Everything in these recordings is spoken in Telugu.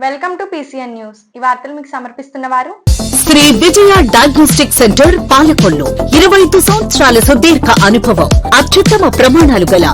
Welcome to PCN news. ఈ వార్తలు మీకు సమర్పిస్తున్న వారు శ్రీ విజయ డయాగ్నోస్టిక్ సెంటర్ పాలకొల్లు. 25 సంవత్సరాల సుదీర్ఘ అనుభవం, అత్యుత్తమ ప్రమాణాలు గల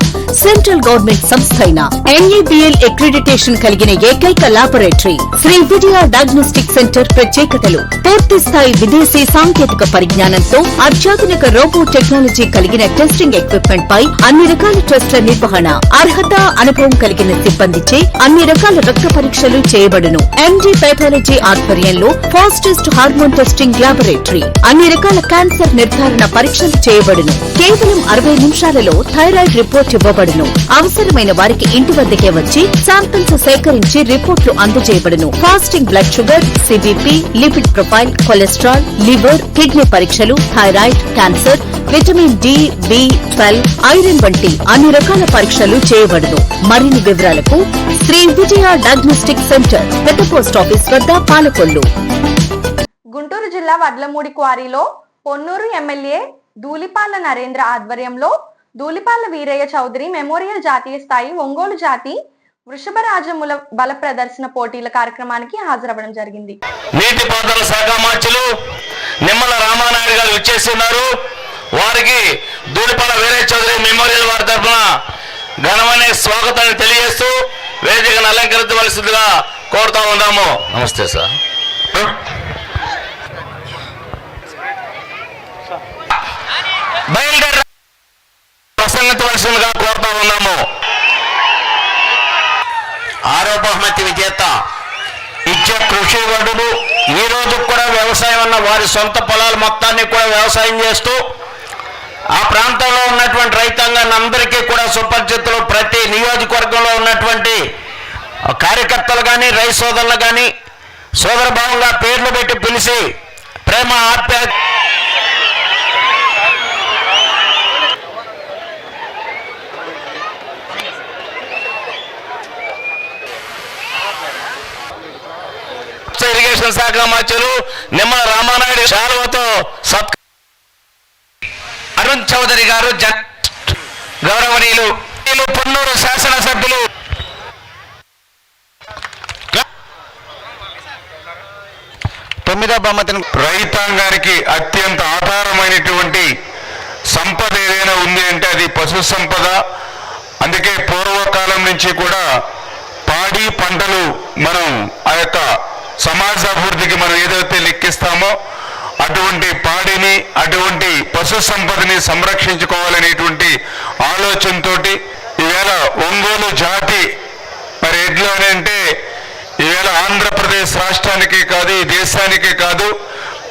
సెంట్రల్ గవర్నమెంట్ సంస్థ అయిన NABL అక్రిడిటేషన్ కలిగిన ఏకైక laboratory Shri Vijaya diagnostic centre. ప్రత్యేకతలు: పూర్తి స్థాయి విదేశీ సాంకేతిక పరిజ్ఞానంతో అత్యాధునిక రోబో టెక్నాలజీ కలిగిన టెస్టింగ్ ఎక్విప్మెంట్ పై అన్ని రకాల టెస్టుల నిర్వహణ, అర్హత, అనుభవం కలిగిన సిబ్బందిచే అన్ని రకాల రక్త పరీక్షలు చేయబడును. MD పైథాలజీ ఆధ్వర్యంలో ఫాస్టెస్ట్ హార్మోన్ టెస్టింగ్ లాబొరేటరీ, అన్ని రకాల క్యాన్సర్ నిర్ధారణ పరీక్షలు చేయబడును. కేవలం 60 నిమిషాలలో థైరాయిడ్ రిపోర్ట్ ఇవ్వబడును. అవసరమైన వారికి ఇంటి వద్దకే వచ్చి శాంపిల్స్ సేకరించి రిపోర్టులు అందజేయబడును. Fasting blood sugar, CBP, lipid profile, cholesterol, liver, kidney పరీక్షలు, thyroid, cancer, vitamin D, B12, iron వంటి అన్ని రకాల పరీక్షలు చేయబడును. మరిన్ని వివరాలకు శ్రీ విజయ డయాగ్నోస్టిక్ సెంటర్, పెద్ద పోస్ట్ ఆఫీస్ వద్ద, పాలకొల్లు. గుంటూరు జిల్లా వడ్లమూడి క్వారీలో పొన్నూరు ఎమ్మెల్యే ధూళిపాళ్ల నరేంద్ర ఆధ్వర్యంలో ధూళిపాళ్ల వీరయ్య చౌదరి మెమోరియల్ జాతీయ స్థాయి ఒంగోలు జాతి వృషభరాజముల బల ప్రదర్శన పోటీల కార్యక్రమానికి హాజరవ్వడం జరిగింది. నీటిపారుదల శాఖ మంత్రులు నిమ్మల రామానాయుడు గారు విచ్చేస్తున్నారు. వారికి ధూళిపాళ్ల వీరయ్య చౌదరి మెమోరియల్ వారి తరఫున ఘనమైన స్వాగతాన్ని తెలియజేస్తూ వేదికను అలంకరించవలసిందిగా కోరుతా ఉన్నాము. నమస్తే సార్. బయలుదేరి ప్రసంగించవలసిందిగా కోరుతా ఉన్నాము. ఆరో బహుమతి విజేత ఇచ్చే కృషి వడులు ఈ రోజు కూడా వ్యవసాయం అన్న వారి సొంత పొలాలు మొత్తాన్ని కూడా వ్యవసాయం చేస్తూ ఆ ప్రాంతంలో ఉన్నటువంటి రైతాంగాన్ని అందరికీ కూడా సుపరిచితులు, ప్రతి నియోజకవర్గంలో ఉన్నటువంటి కార్యకర్తలు కానీ రైతు సోదరులు కానీ సోదర భావంగా పేర్లు పెట్టి పిలిచి ప్రేమ ఆప్యాయత ఇరిగేషన్ శాఖ మంత్రులు నిమ్మల రామానాయుడు శాలువతో అరుణ్ చౌదరి గారు, గౌరవనీయులు పొన్నూరు శాసనసభ్యులు తొమ్మిదో బహుమతిని రైతాంగానికి అత్యంత ఆధారమైనటువంటి సంపద ఏదైనా ఉంది అంటే అది పశు సంపద. అందుకే పూర్వకాలం నుంచి కూడా పాడి పంటలు మనం ఆ యొక్క సమాజ అభివృద్ధికి మనం ఏదైతే లెక్కిస్తామో అటువంటి పాడిని, అటువంటి పశు సంపదని సంరక్షించుకోవాలనేటువంటి ఆలోచనతోటి ఈవేళ ఒంగోలు జాతి మరి ఎడ్లు అని అంటే ఈవేళ ఆంధ్రప్రదేశ్ రాష్ట్రానికే కాదు, ఈ దేశానికే కాదు,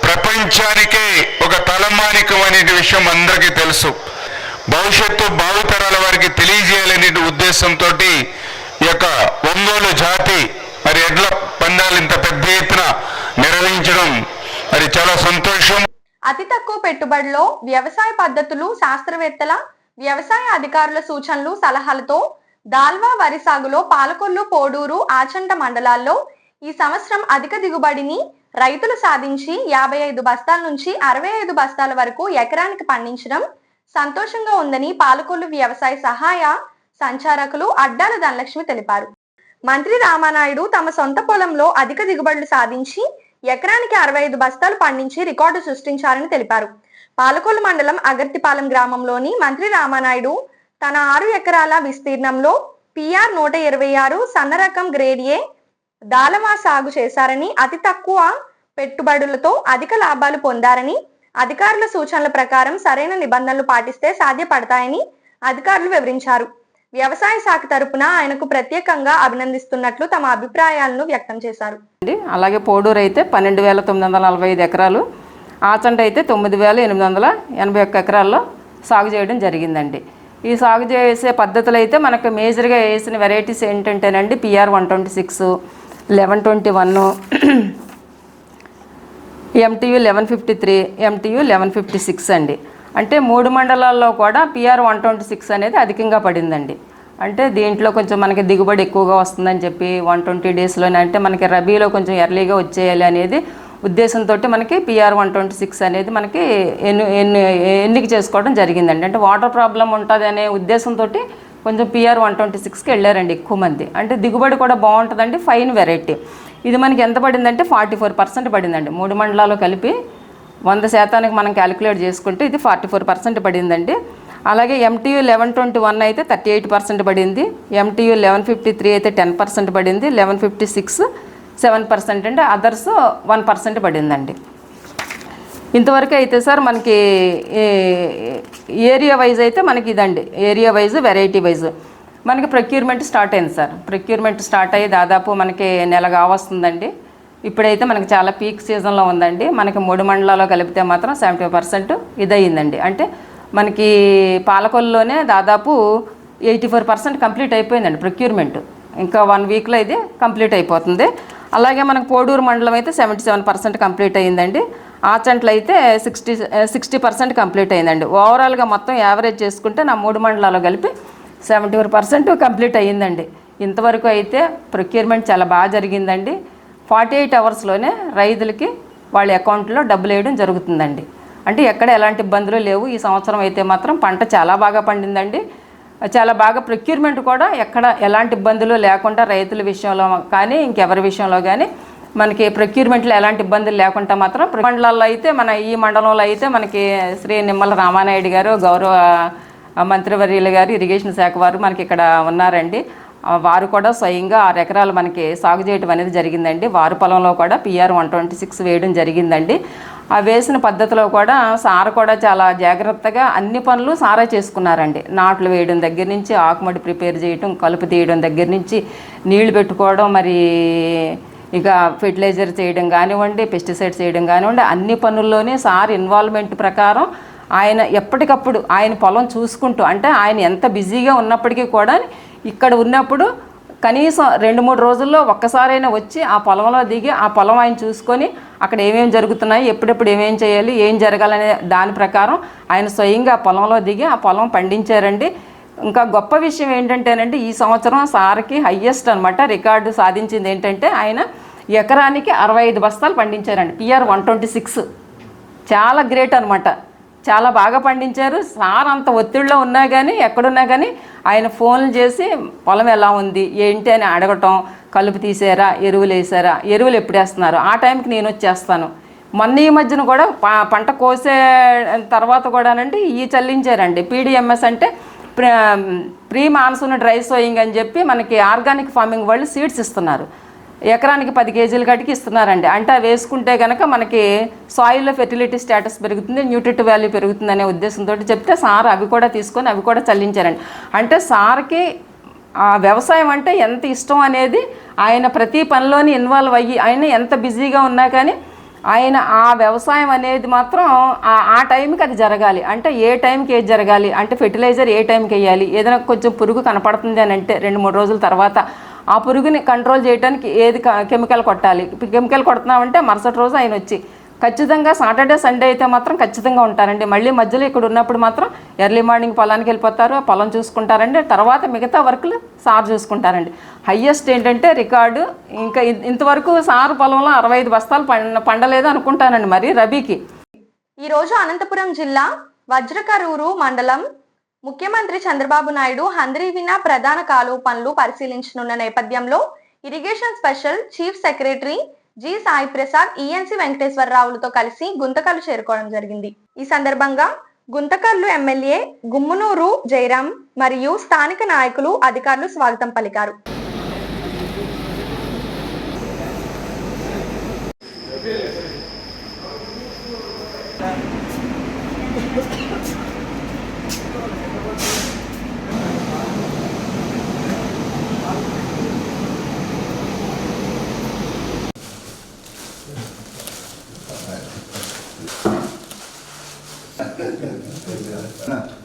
ప్రపంచానికే ఒక తలమానికం అనే విషయం అందరికీ తెలుసు. భవిష్యత్తు భావితరాల వారికి తెలియజేయాలనే ఉద్దేశంతో ఈ యొక్క ఒంగోలు జాతి మరి ఎడ్ల పందాలు ఇంత పెద్ద ఎత్తున నిర్వహించడం మరి చాలా సంతోషం. అతి తక్కువ పెట్టుబడిలో వ్యవసాయ పద్ధతులు, శాస్త్రవేత్తల, వ్యవసాయ అధికారుల సూచనలు, సలహాలతో దాల్వా వరి సాగులో పాలకొల్లు, పోడూరు, ఆచంట మండలాల్లో ఈ సంవత్సరం అధిక దిగుబడిని రైతులు సాధించి 55 బస్తాల నుంచి 65 బస్తాల వరకు ఎకరానికి పండించడం సంతోషంగా ఉందని పాలకొల్లు వ్యవసాయ సహాయ సంచారకులు అడ్డాల ధనలక్ష్మి తెలిపారు. మంత్రి రామానాయుడు తమ సొంత పొలంలో అధిక దిగుబడులు సాధించి ఎకరానికి 65 బస్తాలు పండించి రికార్డు సృష్టించారని తెలిపారు. పాలకొల్లు మండలం అగర్తిపాలెం గ్రామంలోని మంత్రి రామానాయుడు తన 6 ఎకరాల విస్తీర్ణంలో PR 126 సన్న రకం గ్రేడ్ A దాలవా సాగు చేశారని, అతి తక్కువ పెట్టుబడులతో అధిక లాభాలు పొందారని, అధికారుల సూచనల ప్రకారం సరైన నిబంధనలు పాటిస్తే సాధ్యపడతాయని అధికారులు వివరించారు. వ్యవసాయ శాఖ తరపున ఆయనకు ప్రత్యేకంగా అభినందిస్తున్నట్లు తమ అభిప్రాయాలను వ్యక్తం చేశారు. అలాగే పోడూరు అయితే 12,945 ఎకరాలు, ఆచంట అయితే 9,881 ఎకరాల్లో సాగు చేయడం జరిగిందండి. ఈ సాగు చేసే పద్ధతులు అయితే మనకు మేజర్గా వేసిన వెరైటీస్ ఏంటంటేనండి PR 126, 1121, MTU 1153, MTU 1156 అండి. అంటే 3 మండలాల్లో కూడా PR 126 అనేది అధికంగా పడిందండి. అంటే దీంట్లో కొంచెం మనకి దిగుబడి ఎక్కువగా వస్తుందని చెప్పి 120 డేస్లోనే, అంటే మనకి రబీలో కొంచెం ఎర్లీగా వచ్చేయాలి అనేది ఉద్దేశంతో మనకి PR 126 అనేది మనకి ఎన్నిక చేసుకోవడం జరిగిందండి. అంటే వాటర్ ప్రాబ్లం ఉంటుంది అనే ఉద్దేశంతో కొంచెం పిఆర్ 126కి వెళ్ళారండి ఎక్కువ మంది. అంటే దిగుబడి కూడా బాగుంటుందండి, ఫైన్ వెరైటీ. ఇది మనకి ఎంత పడిందంటే 44% పడిందండి. 3 మండలాలు కలిపి 100% మనం క్యాలిక్యులేట్ చేసుకుంటే ఇది 44% పడిందండి. అలాగే MTU 1121 అయితే 38% పడింది, MTU 1153 అయితే 10% పడింది, 1156 7% అండి, అదర్స్ 1% పడిందండి. ఇంతవరకు అయితే సార్ మనకి ఏరియా వైజ్ అయితే మనకి ఇదండి, ఏరియా వైజ్ వెరైటీ వైజ్ మనకి ప్రొక్యూర్మెంట్ స్టార్ట్ అయింది సార్. ప్రొక్యూర్మెంట్ స్టార్ట్ అయ్యి దాదాపు మనకి నెల కావస్తుందండి. ఇప్పుడైతే మనకి చాలా పీక్ సీజన్లో ఉందండి. మనకి 3 మండలాల్లో కలిపితే మాత్రం 70% ఇదయ్యిందండి. అంటే మనకి పాలకొల్లులోనే దాదాపు 84% కంప్లీట్ అయిపోయిందండి ప్రొక్యూర్మెంట్. ఇంకా 1 వీక్లో ఇది కంప్లీట్ అయిపోతుంది. అలాగే మనకు పోడూరు మండలం అయితే 77% కంప్లీట్ అయ్యిందండి. ఆచంట్లు అయితే 60% కంప్లీట్ అయ్యిందండి. ఓవరాల్గా మొత్తం యావరేజ్ చేసుకుంటే నా 3 మండలాలు కలిపి 74% కంప్లీట్ అయ్యిందండి. ఇంతవరకు అయితే ప్రొక్యూర్మెంట్ చాలా బాగా జరిగిందండి. 48 అవర్స్లోనే రైతులకి వాళ్ళ అకౌంట్లో డబ్బులు వేయడం జరుగుతుందండి. అంటే ఎక్కడ ఎలాంటి ఇబ్బందులు లేవు. ఈ సంవత్సరం అయితే మాత్రం పంట చాలా బాగా పండిందండి. చాలా బాగా ప్రొక్యూర్మెంట్ కూడా ఎక్కడ ఎలాంటి ఇబ్బందులు లేకుండా రైతుల విషయంలో కానీ ఇంకెవరి విషయంలో కానీ మనకి ప్రొక్యూర్మెంట్లో ఎలాంటి ఇబ్బందులు లేకుండా మాత్రం మండలాల్లో అయితే ఈ మండలంలో అయితే మనకి శ్రీ నిమ్మల రామానాయుడు గారు గౌరవ మంత్రివర్యులు గారు ఇరిగేషన్ శాఖ వారు మనకి ఇక్కడ ఉన్నారండి. వారు కూడా స్వయంగా 6 ఎకరాలు మనకి సాగు చేయడం అనేది జరిగిందండి. వారి పొలంలో కూడా PR 126 వేయడం జరిగిందండి. ఆ వేసిన పద్ధతిలో కూడా సార్ కూడా చాలా జాగ్రత్తగా అన్ని పనులు సారే చేసుకున్నారండి. నాట్లు వేయడం దగ్గర నుంచి ఆకుమడి ప్రిపేర్ చేయడం, కలుపు తీయడం దగ్గర నుంచి నీళ్లు పెట్టుకోవడం, మరి ఇక ఫెర్టిలైజర్ చేయడం కానివ్వండి, పెస్టిసైడ్స్ చేయడం కానివ్వండి, అన్ని పనుల్లోనే సార్ ఇన్వాల్వ్మెంట్ ప్రకారం ఆయన ఎప్పటికప్పుడు ఆయన పొలం చూసుకుంటూ, అంటే ఆయన ఎంత బిజీగా ఉన్నప్పటికీ కూడా ఇక్కడ ఉన్నప్పుడు కనీసం 2-3 రోజుల్లో ఒక్కసారైనా వచ్చి ఆ పొలంలో దిగి ఆ పొలం ఆయన చూసుకొని అక్కడ ఏమేమి జరుగుతున్నాయి, ఎప్పుడెప్పుడు ఏమేమి చేయాలి, ఏం జరగాలనే దాని ప్రకారం ఆయన స్వయంగా ఆ పొలంలో దిగి ఆ పొలం పండించారండి. ఇంకా గొప్ప విషయం ఏంటంటేనండి, ఈ సంవత్సరం సార్కి హయ్యెస్ట్ అనమాట రికార్డు సాధించింది ఏంటంటే ఆయన ఎకరానికి 65 బస్తాలు పండించారండి. PR 126 చాలా గ్రేట్ అనమాట. చాలా బాగా పండించారు. సార్ అంత ఒత్తిడిలో ఉన్నా కానీ ఎక్కడున్నా కానీ ఆయన ఫోన్లు చేసి పొలం ఎలా ఉంది ఏంటి అని అడగటం, కలుపు తీసారా, ఎరువులు వేసారా, ఎరువులు ఎప్పుడు వేస్తున్నారు, ఆ టైంకి నేను వచ్చేస్తాను. మొన్న ఈ మధ్యన కూడా పంట కోసే తర్వాత కూడానండి చల్లించారండి. PDMS అంటే ప్రీ మాన్సూన్ డ్రై సోయింగ్ అని చెప్పి మనకి ఆర్గానిక్ ఫార్మింగ్ వాళ్ళు సీడ్స్ ఇస్తున్నారు. ఎకరానికి 10 కేజీలు గడికి ఇస్తున్నారండి. అంటే అవి వేసుకుంటే కనుక మనకి సాయిల్లో ఫెర్టిలిటీ స్టేటస్ పెరుగుతుంది, న్యూట్రిటివ్ వాల్యూ పెరుగుతుంది అనే ఉద్దేశంతో చెప్తే సార్ అవి కూడా తీసుకొని అవి కూడా చల్లించారండి. అంటే సార్కి వ్యవసాయం అంటే ఎంత ఇష్టం అనేది ఆయన ప్రతి పనిలోని ఇన్వాల్వ్ అయ్యి ఆయన ఎంత బిజీగా ఉన్నా కానీ ఆయన ఆ వ్యవసాయం అనేది మాత్రం ఆ టైంకి అది జరగాలి. అంటే ఏ టైంకి ఏది జరగాలి, అంటే ఫెర్టిలైజర్ ఏ టైంకి వేయాలి, ఏదైనా కొంచెం పురుగు కనపడుతుంది అని అంటే 2-3 రోజుల తర్వాత ఆ పురుగుని కంట్రోల్ చేయడానికి ఏది కెమికల్ కొట్టాలి, కెమికల్ కొడుతున్నామంటే మరుసటి రోజు ఆయన వచ్చి ఖచ్చితంగా సాటర్డే సండే అయితే మాత్రం ఖచ్చితంగా ఉంటారండి. మళ్ళీ మధ్యలో ఇక్కడ ఉన్నప్పుడు మాత్రం ఎర్లీ మార్నింగ్ పొలానికి వెళ్ళిపోతారు, పొలం చూసుకుంటారండి. తర్వాత మిగతా వర్క్లు సార్ చూసుకుంటారండి. హయ్యెస్ట్ ఏంటంటే రికార్డు ఇంకా ఇంతవరకు సార్ పొలంలో 65 బస్తాలు పండలేదు అనుకుంటానండి మరి రబీకి. ఈరోజు అనంతపురం జిల్లా వజ్రకరూరు మండలం ముఖ్యమంత్రి చంద్రబాబు నాయుడు హంద్రీవిన ప్రధాన కాలువ పనులు పరిశీలించనున్న నేపథ్యంలో irrigation special chief secretary G Sai Prasad ENC వెంకటేశ్వరరావులతో కలిసి గుంతకల్లు చేరుకోవడం జరిగింది. ఈ సందర్భంగా గుంతకల్లు ఎమ్మెల్యే గుమ్మనూరు జయరాం మరియు స్థానిక నాయకులు, అధికారులు స్వాగతం పలికారు.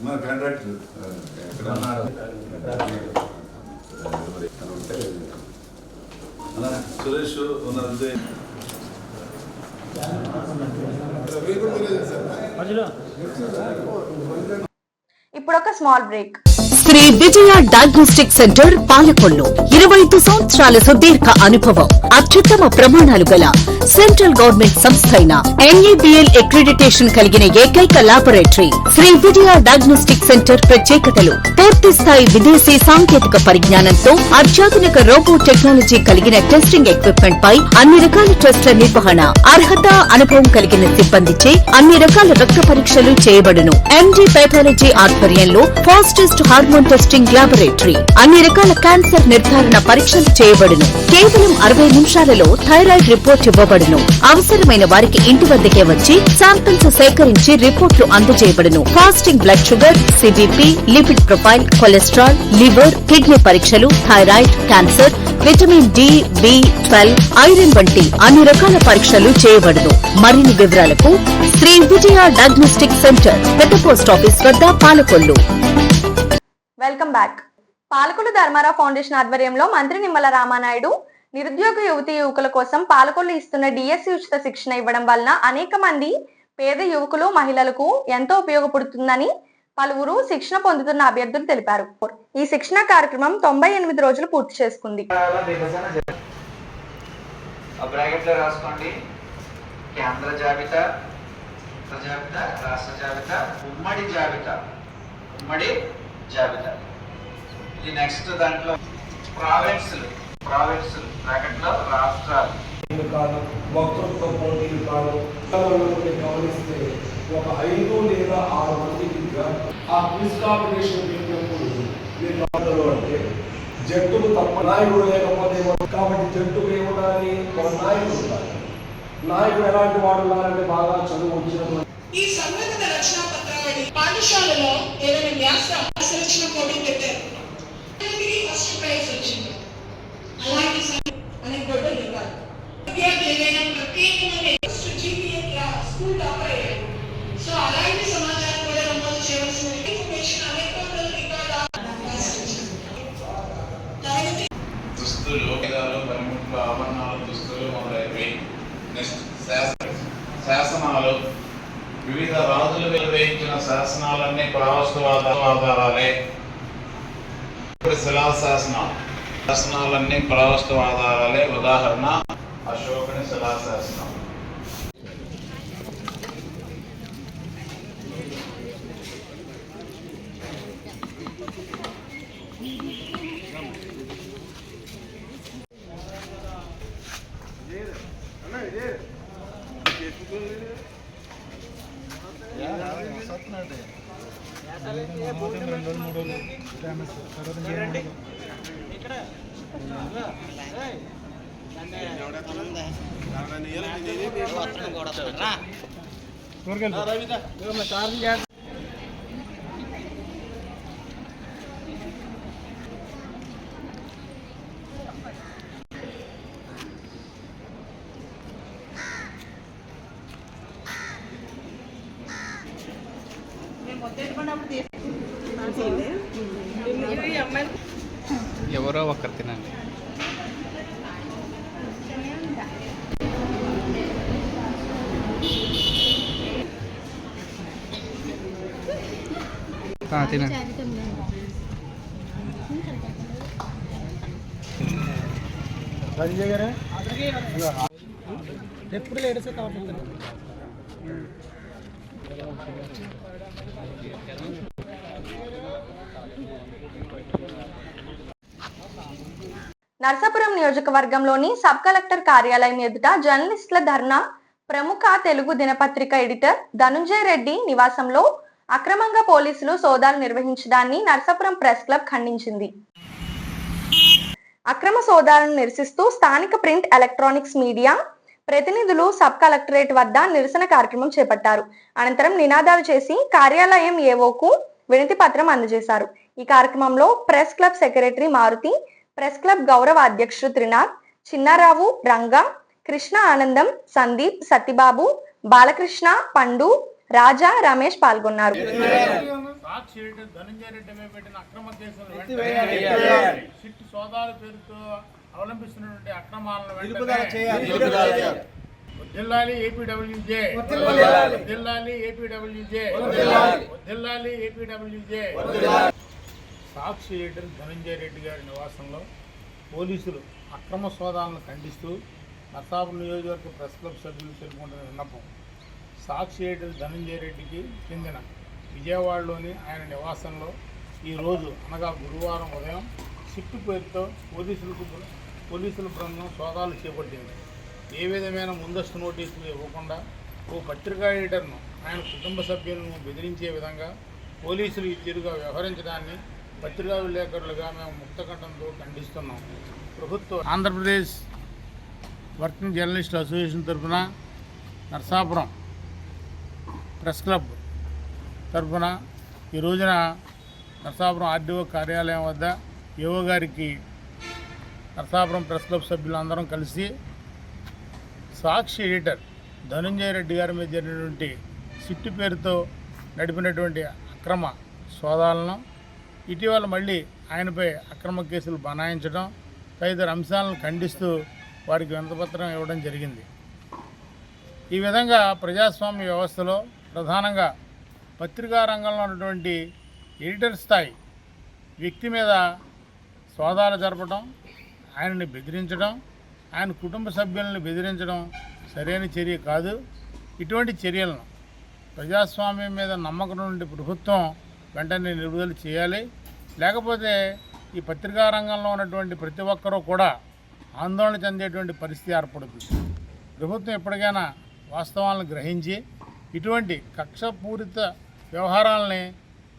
మా కాంట్రాక్టర్ సురేష్ ఉన్నది. ఇప్పుడు ఒక small break. Shri Vijaya diagnostic centre Palakollu 25 సంవత్సరాల సుదీర్ఘ అనుభవం, అత్యుత్తమ ప్రమాణాలు గల సెంట్రల్ గవర్నమెంట్ సంస్థ అయిన NABL అక్రిడిటేషన్ కలిగిన ఏకైక laboratory Shri Vijaya diagnostic centre ప్రత్యేకతలు పూర్తి స్థాయి విదేశీ సాంకేతిక పరిజ్ఞానంతో అత్యాధునిక రోబో టెక్నాలజీ కలిగిన టెస్టింగ్ ఎక్విప్మెంట్ పై అన్ని రకాల టెస్టుల నిర్వహణ, అర్హత, అనుభవం కలిగిన సిబ్బందిచే అన్ని రకాల రక్త పరీక్షలు చేయబడును. MD పెథాలజీ ఆధ్వర్యంలో ఫాస్టెస్ట్ హార్మోన్ టెస్టింగ్ లాబొరేటరీ, అన్ని రకాల క్యాన్సర్ నిర్ధారణ పరీక్షలు చేయబడును. కేవలం 60 నిమిషాలలో థైరాయిడ్ రిపోర్ట్ ఇవ్వబడును. అవసరమైన వారికి ఇంటి వద్దకే వచ్చి శాంపిల్స్ సేకరించి రిపోర్ట్లు అందజేయబడును. Fasting blood sugar, CBP, lipid profile, cholesterol, liver, kidney పరీక్షలు, thyroid, cancer, vitamin D, B12, iron వంటి అన్ని రకాల పరీక్షలు చేయబడును. మరిన్ని వివరాలకు శ్రీ విజయ డయాగ్నోస్టిక్ సెంటర్, పెద్ద పోస్ట్ ఆఫీస్ వద్ద, Palakollu. Welcome back. Palakollu Dharmarao foundation ఆధ్వర్యంలో మంత్రి నిమ్మల రామానాయుడు నిరుద్యోగ యువతీ యువకుల కోసం పాలకొల్లు ఇస్తున్న DSC ఉచిత శిక్షణ ఇవ్వడం వలన అనేక మంది పేద యువకులు, మహిళలకు ఎంతో ఉపయోగపడుతుందని పలువురు శిక్షణ పొందుతున్న అభ్యర్థులు తెలిపారు. ఈ శిక్షణ కార్యక్రమం 98 రోజులు పూర్తి చేసుకుంది. కేంద్ర జాబితా, రాష్ట్ర జాబితా, ఉమ్మడి జాబితా. ఇది నెక్స్ట్ దాంట్లో ప్రావిన్స్ బ్రాకెట్లో రాష్ట్రాలు. వక్తృత్వ పోటీలు కాదు గమనిస్తే ఒక 5 లేదా 6 మందికి ఆ క్విజ్ కాంపిటీషన్ పెట్టినప్పుడు అంటే జట్టుకు తప్ప నాయకుడు లేకపోతే కాబట్టి జట్టుకు ఏముండాలి, ఒక నాయకుడు ఉండాలి. నాయకుడు ఎలాంటి వాడు ఉండాలంటే బాగా చదువు వచ్చినటువంటి. ఈ సంబంధిత రచనా పత్రాలని పాఠశాలలో ఏదైనా వ్యాస రచన పోటీ పెట్టారు. ఫస్ట్ ప్రైజ్ వచ్చింది. అలాంటి మనకి గొడవలు ఇవ్వాలి. విద్యార్థి ఏదైనా ప్రత్యేకమైన GPA స్కూల్ టాపర్ అయ్యారు. సో అలాంటి సమాచారం కూడా నమోదు చేయవలసిన ఇన్ఫర్మేషన్ ఎలక్ట్రానిక్ రికార్డ్ దుస్తులు, పనిముట్లు, ఆభరణాలు, దుస్తులు మొదలైనవి. నెక్స్ట్ శాసనాలు, వివిధ రాజులు వెలువేయించిన శాసనాలన్నీ పురావస్తువాధారాలే. శాసనాలన్నీ పురావస్తువాధారాలే. ఉదాహరణ అశోకుని శిలాశాసనం. ఎవరో ఒకరు తినండి. తినండి. ఎప్పుడు లేడీస్ నర్సాపురం నియోజకవర్గంలోని సబ్ కలెక్టర్ కార్యాలయం ఎదుట జర్నలిస్టుల ధర్నా ప్రముఖ తెలుగు దినపత్రిక ఎడిటర్ ధనుంజయ రెడ్డి నివాసంలో అక్రమంగా పోలీసులు సోదాలు నిర్వహించడాన్ని నర్సాపురం ప్రెస్ క్లబ్ ఖండించింది. అక్రమ సోదాలను నిరసిస్తూ స్థానిక ప్రింట్ ఎలక్ట్రానిక్స్ మీడియా ప్రతినిధులు సబ్ కలెక్టరేట్ వద్ద నిరసన కార్యక్రమం చేపట్టారు. అనంతరం నినాదాలు చేసి కార్యాలయం ఏవోకు వినతి పత్రం అందజేశారు. ఈ కార్యక్రమంలో press club secretary Maruti, press club గౌరవ అధ్యక్షుడు త్రినాథ్, చిన్నారావు, రంగా, కృష్ణ ఆనందం, సందీప్, సత్యబాబు, బాలకృష్ణ, పండు, రాజా, రమేష్ పాల్గొన్నారు. అవలంబిస్తున్నటువంటి అక్రమాలను జిల్లాలి ఏపీడబ్ల్యూజే, జిల్లాలి ఏపీడబ్ల్యూజే, జిల్లాలి ఏపీడబ్ల్యూజే. సాక్షి ఎడిటర్ ధనంజయ రెడ్డి గారి నివాసంలో పోలీసులు అక్రమ సోదాలను ఖండిస్తూ నర్సాపురం నియోజకవర్గ ప్రెస్ క్లబ్ సభ్యులు తెలుపుకుంటున్న విన్నపం. సాక్షి ఎడిటర్ ధనంజయ రెడ్డికి చెందిన విజయవాడలోని ఆయన నివాసంలో ఈరోజు అనగా గురువారం ఉదయం షిఫ్ట్ పేరుతో పోలీసుల బృందం సోదాలు చేపట్టింది. ఏ విధమైన ముందస్తు నోటీసులు ఇవ్వకుండా ఓ పత్రికా ఎడిటర్ను ఆయన కుటుంబ సభ్యులను బెదిరించే విధంగా పోలీసులు ఈ తీరుగా వ్యవహరించడాన్ని పత్రికా విలేకరులుగా మేము ముక్తకంఠంతో ఖండిస్తున్నాం. ఆంధ్రప్రదేశ్ వర్కింగ్ జర్నలిస్ట్ అసోసియేషన్ తరఫున నర్సాపురం ప్రెస్ క్లబ్ తరఫున ఈ రోజున నర్సాపురం ఆర్డీఓ కార్యాలయం వద్ద ఏఓ గారికి నర్సాపురం ప్రెస్ క్లబ్ సభ్యులందరం కలిసి సాక్షి ఎడిటర్ ధనంజయ రెడ్డి గారి మీద జరిగినటువంటి సిట్టు పేరుతో నడిపినటువంటి అక్రమ సోదాలను, ఇటీవల మళ్ళీ ఆయనపై అక్రమ కేసులు బనాయించడం తదితర అంశాలను ఖండిస్తూ వారికి వినతిపత్రం ఇవ్వడం జరిగింది. ఈ విధంగా ప్రజాస్వామ్య వ్యవస్థలో ప్రధానంగా పత్రికా రంగంలో ఉన్నటువంటి ఎడిటర్ స్థాయి వ్యక్తి మీద సోదాలు జరపడం, ఆయనని బెదిరించడం, ఆయన కుటుంబ సభ్యులను బెదిరించడం సరైన చర్య కాదు. ఇటువంటి చర్యలను ప్రజాస్వామ్యం మీద నమ్మకం నుండి ప్రభుత్వం వెంటనే నిలుపుదల చేయాలి. లేకపోతే ఈ పత్రికా రంగంలో ఉన్నటువంటి ప్రతి ఒక్కరూ కూడా ఆందోళన చెందేటువంటి పరిస్థితి ఏర్పడుతుంది. ప్రభుత్వం ఎప్పటికైనా వాస్తవాలను గ్రహించి ఇటువంటి కక్షపూరిత వ్యవహారాలని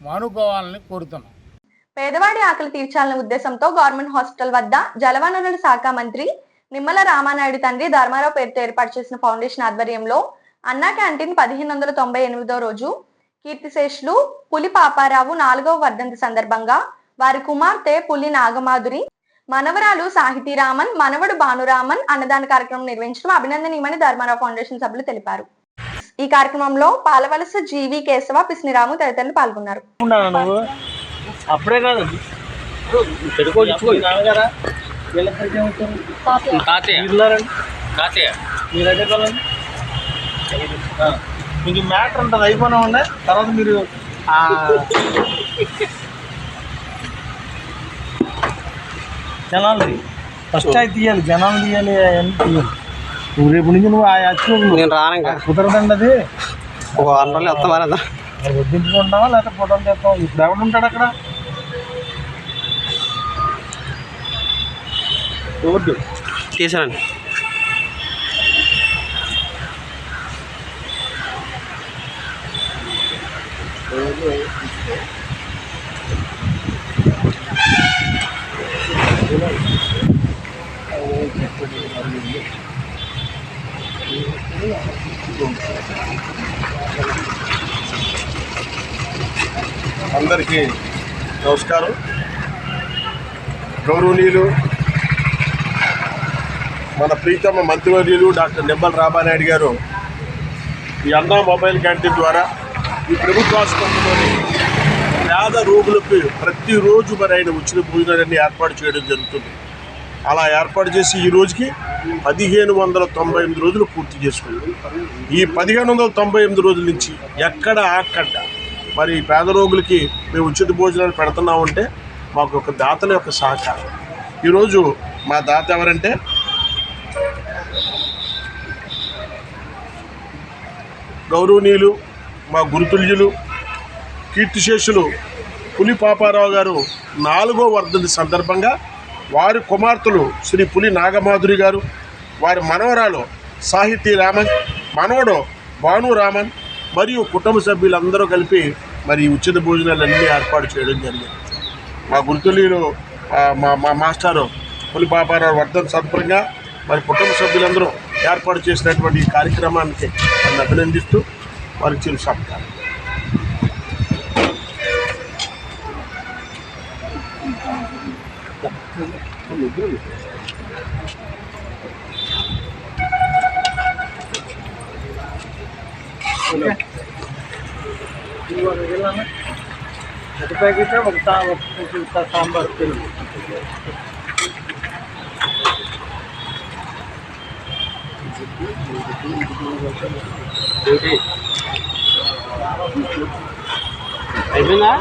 మానుకోవాలని కోరుతున్నాం. పేదవాడి ఆకలి తీర్చాలనే ఉద్దేశంతో గవర్నమెంట్ హాస్పిటల్ వద్ద జలవనరుల శాఖ మంత్రి నిమ్మల రామానాయుడు తండ్రి ధర్మారావు పేరుతో ఏర్పాటు చేసిన ఫౌండేషన్ ఆధ్వర్యంలో అన్నా క్యాంటీన్ 1598వ రోజు కీర్తిశేషులు పులి పాపారావు 4వ వర్ధంతి సందర్భంగా వారి కుమార్తె పులి నాగమాధురి, మనవరాలు సాహితీరామన్, మనవడు భానురామన్ అన్నదాన కార్యక్రమం నిర్వహించడం అభినందనీయమని ధర్మారావు ఫౌండేషన్ సభ్యులు తెలిపారు. ఈ కార్యక్రమంలో పాలవలస జీవి కేశవ, పిస్నిరాము తదితరులు పాల్గొన్నారు. అప్పుడే కాదు మీకు మ్యాటర్ ఉంటుంది, అయిపోయినా ఉండే తర్వాత మీరు జనాలు ఫస్ట్ అయితే తీయాలి, జనాలు తీయాలి, అన్నీ తీయాలి. నువ్వు రేపు నుంచి నువ్వు ఆ యాక్చువల్ నేను రాను కుదరదండి. అది ఒక 6 రోజులు వస్తామా వడ్డించుకుంటావా లేకపోతే ఫోటోలు చేస్తావా? ఇప్పుడు ఎవడు ఉంటాడు అక్కడ? రోడ్డు తీసానండి. అందరికీ నమస్కారం. గౌరవనీయులు మన ప్రీతమ మంత్రివర్యులు డాక్టర్ నిమ్మల రామానాయుడు గారు ఈ అన్నా మొబైల్ క్యాంటీన్ ద్వారా ఈ ప్రభుత్వ ఆసుపత్రిలోని పేద రోగులకు ప్రతిరోజు మరి ఆయన ఉచిత భోజనాలన్నీ ఏర్పాటు చేయడం జరుగుతుంది. అలా ఏర్పాటు చేసి ఈ రోజుకి 1598 రోజులు పూర్తి చేసుకుంది. ఈ 1598 రోజుల నుంచి ఎక్కడ ఆక్కడ మరి పేద రోగులకి మేము ఉచిత భోజనాలు పెడుతున్నామంటే మాకు ఒక దాతల యొక్క సహకారం. ఈరోజు మా దాత ఎవరంటే గౌరవనీయులు మా గురుతుల్యులు కీర్తిశేషులు పులి పాపారావు గారు 4వ వర్ధంతి సందర్భంగా వారి కుమార్తెలు శ్రీ పులి నాగమాధురి గారు, వారి మనవరాలు సాహితీరామన్, మనవడు భానురామన్ మరియు కుటుంబ సభ్యులందరూ కలిపి మరి ఉచిత భోజనాలన్నీ ఏర్పాటు చేయడం జరిగింది. మా గురుతుల్యులు మా మాస్టారు పులి పాపారావు వర్ధంతి సందర్భంగా మరి కుటుంబ సభ్యులందరూ ఏర్పాటు చేసినటువంటి ఈ కార్యక్రమానికి నన్ను అభినందిస్తూ వారికి చిరు సత్కారం. ఒక ప్యాకెట్ ఒక సాంబార్ తెలుగు అయిపోయిందా?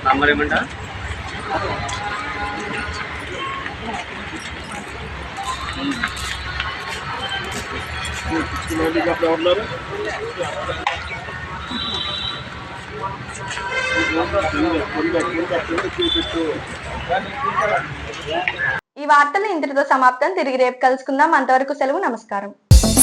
నంబర్ ఏమంటా ఉన్నారు ఈ వార్తలు ఇంతటితో సమాప్తం. తిరిగి రేపు కలుసుకుందాం. అంతవరకు సెలవు. నమస్కారం.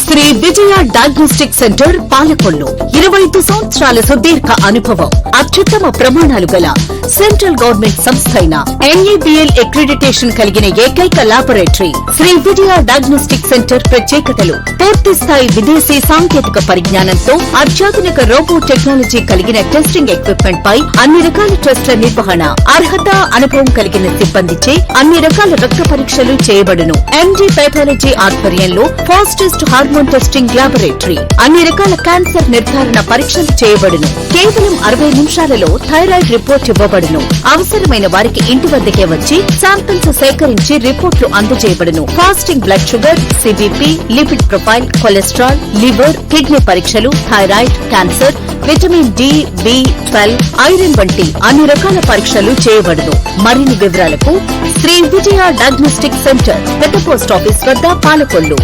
శ్రీ విజయ డయాగ్నోస్టిక్ సెంటర్ పాలకొల్లు 25 సంవత్సరాల సుదీర్ఘ అనుభవం, అత్యుత్తమ ప్రమాణాలు గల సెంట్రల్ గవర్నమెంట్ సంస్థ అయిన NABL అక్రిడిటేషన్ కలిగిన ఏకైక laboratory Shri Vijaya diagnostic centre ప్రత్యేకతలు: పూర్తి స్థాయి విదేశీ సాంకేతిక పరిజ్ఞానంతో అత్యాధునిక రోబో టెక్నాలజీ కలిగిన టెస్టింగ్ ఎక్విప్మెంట్ పై అన్ని రకాల టెస్టుల నిర్వహణ, అర్హత అనుభవం కలిగిన సిబ్బందిచే అన్ని రకాల రక్త పరీక్షలు చేయబడును. MD పైథాలజీ ఆధ్వర్యంలో ఫాస్టెస్ట్ హార్మోన్ టెస్టింగ్ లాబొరేటరీ, అన్ని రకాల క్యాన్సర్ నిర్ధారణ పరీక్షలు చేయబడును. కేవలం 60 నిమిషాలలో థైరాయిడ్ రిపోర్ట్ ఇవ్వబడును. అవసరమైన వారికి ఇంటి వద్దకే వచ్చి శాంపిల్స్ సేకరించి రిపోర్ట్లు అందజేయబడును. Fasting blood sugar, CBP, lipid profile, cholesterol, liver, kidney పరీక్షలు, thyroid, cancer, vitamin D, B12, iron వంటి అన్ని రకాల పరీక్షలు చేయబడును. మరిన్ని వివరాలకు శ్రీ విజయ డయాగ్నోస్టిక్ సెంటర్, పెద్ద పోస్ట్ ఆఫీస్ వద్ద, పాలకొల్లు.